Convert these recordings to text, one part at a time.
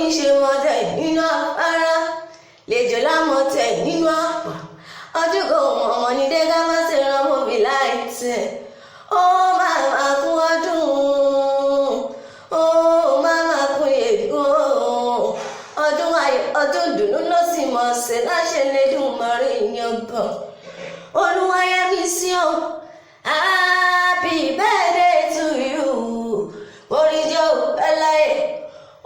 oníṣe mọ̀tẹ̀ nínú afárá lẹ́jọ́ lámọ̀tẹ̀ nínú àpà ọdún kan ọmọ ní dẹ́gá má ṣe rán mọ́ mi láìtẹ̀ ó máa kún ọdún ó máa kún ègún ọdún ayọ̀ ọdún dùnú ló sì mọ̀ ṣe láṣẹ lẹ́dùnmarè yan bọ̀ olúwayẹmí sí ọ happy birthday to you oríjọ́ ẹláyè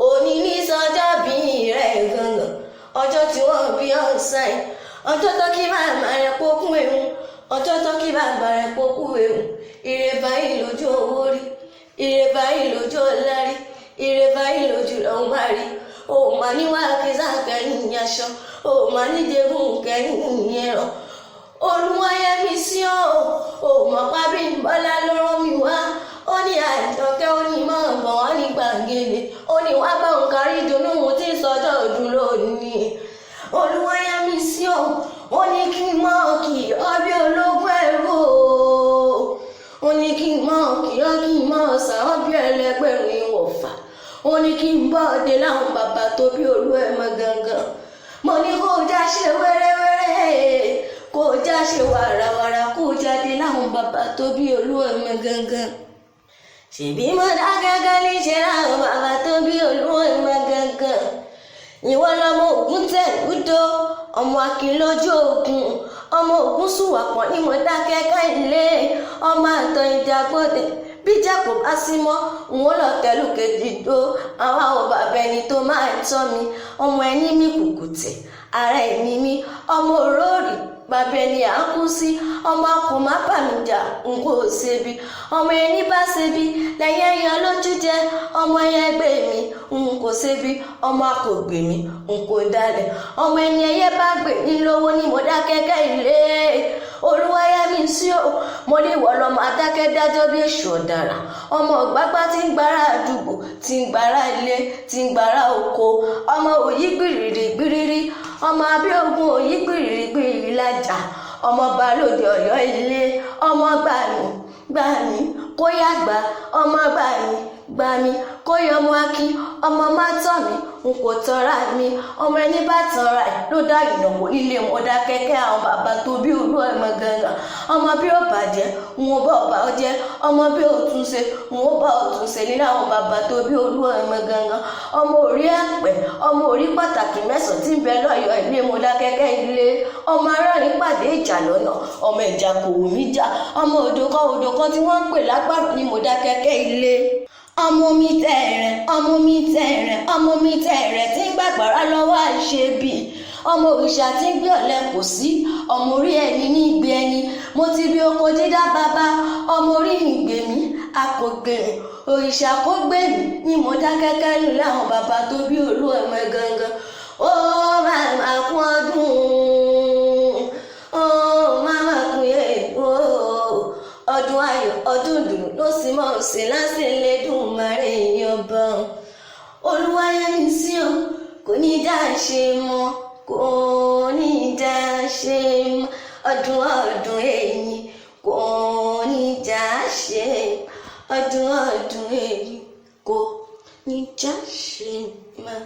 òní ní sọjọ́ bí rẹ̀ gangan ọjọ́ tí wọ́n bí ọ̀sán ọjọ́ tó kí bàbá rẹ̀ pókú ewu ọjọ́ tó kí bàbá rẹ̀ pókú ewu ire báyìí lójú owó rí ire báyìí lójú ọlá rí ire báyìí lójú lọ́hùn má rí o mà níwá kíza kẹ́yìn aṣọ o mà nídẹ̀ẹ́gùn kẹ́yìn ẹ̀rọ olúwayẹmí sí ọ ò mọ̀ pábí bọ́lá ló rán mi wá ó ní àjọkẹ́ ó ní mọ́ ọ̀bọ̀n wọn ní gbàgede ó ní wá bá òun kárí dunú òun tí sọjọ́ ọdún lónìí olúwayẹmí sí ọ ó ní kí n mọ̀ kí ọbí ológun ẹ̀rọ ó ní kí n mọ̀ kí ọ kí n mọ̀ sàwọn bí ẹlẹgbẹ̀rún ìwọ̀fà ó ní kí n bọ́ ọdẹ láwọn bàbá tó bí olú ẹ̀ mọ́ gangan mo ní kó já ṣe wẹ́rẹ́wẹ́rẹ́ kó já ṣe wàràwàrà kó jáde láwọn bàbá tó bí olú ẹ̀ mọ́ gangan ṣèbí mo dá gángan níṣẹ́ láwọn bàbá tó bí olú ẹ̀ mọ́ gangan ìwọ lọmọ Ògún tẹ̀lúdó ọmọ akínlójú ogun ọmọ Ògún sùwàpọ̀ ní mo dá kẹ́kẹ́ ilé ọmọ àtọ̀ ìjàgbọ́dẹ bíjà kò bá sí mọ́ òun lọ tẹ̀lú kejì dó àwọn àwọn bàbá ẹni tó máa tọ́ mi ọmọ ẹni mi kùkùtì ara ẹni mi ọmọ òróòrì bàbá ẹni à ń kú sí ọmọ akọ má bà mí jà n kò ṣebi ọmọ ẹni bá ṣebi lẹ́yìn ẹyàn lójú jẹ ọmọ ẹyẹ gbé mi n kò ṣebi ọmọ akọ gbè mí n kò dalẹ̀ ọmọ ẹni ẹyẹ bá gbè mí lówó ní mo dá kẹ́kẹ́ ilé olúwayẹmí sí o mo ní ìwọ lọmọ adákẹ́ dájọ́ bí èṣù ọ̀daràn ọmọ ọ̀gbágbá tí ń gbára àdúgbò tí ń gbára ilé tí ń gbára oko ọmọ òyí gbìrìrì gbìrìrì ọmọ abíogun òyí gbìrìrì gbìrìrì lájà ọmọ balóde Ọ̀yọ́ ilé ọmọ gbà mí kó yá gbà ọmọ gbà mí kó yọ ọmọ akí ọmọ má tọ̀ mí n kò tọ́ra mi ọmọ ẹni bá tọ́ra ẹ̀ ló dá ìnáwó nílé wọn dá kẹ́kẹ́ àwọn bàbá tó bí olú ẹ̀mọ gangan ọmọ bí ó bàjẹ́ n ò bá ọba jẹ́ ọmọ bí ó tún ṣe n ò bá òtún ṣe nínú àwọn bàbá tó bí olú ẹ̀mọ gangan ọmọ orí ẹ̀pẹ́ ọmọ orí pàtàkì mẹ́sàn-án tí ń bẹ lọ́yọ̀ọ́ ilé mo dá kẹ́kẹ́ ilé ọmọ aráàlú pàdé ìjà lọ́nà ọmọ ìjà kò wù mí jà ọmọ odò kan tí wọ́n ń pè lágbàdo ní mo dá kẹ́kẹ́ ilé ọmọ mi tẹ̀rẹ̀ tí ń gbàgbára lọ́wọ́ àṣebí ọmọ òrìṣà tí ń gbé ọ̀lẹ kò sí ọmọ orí ẹni ní ìgbé ẹni mo ti bí oko dídá bàbá ọmọ orí mi gbè mí a kò gbè mí òrìṣà kò gbè mí ní mo dá kẹ́kẹ́ lù láwọn bàbá tó bí olú ẹ̀mọ gangan ó máa kún ọdún ó máa kún ọdún ayọ̀ ọdún dùn ló sì mọ̀ sí lásìkò lẹ́dùnmarè yọba olúwayẹmí sí ọ kò ní dá ṣe mọ́ kò ní dá ṣe mọ́ ọdún èyí kò ní dá ṣe ọdún èyí kò ní dá ṣe mọ́.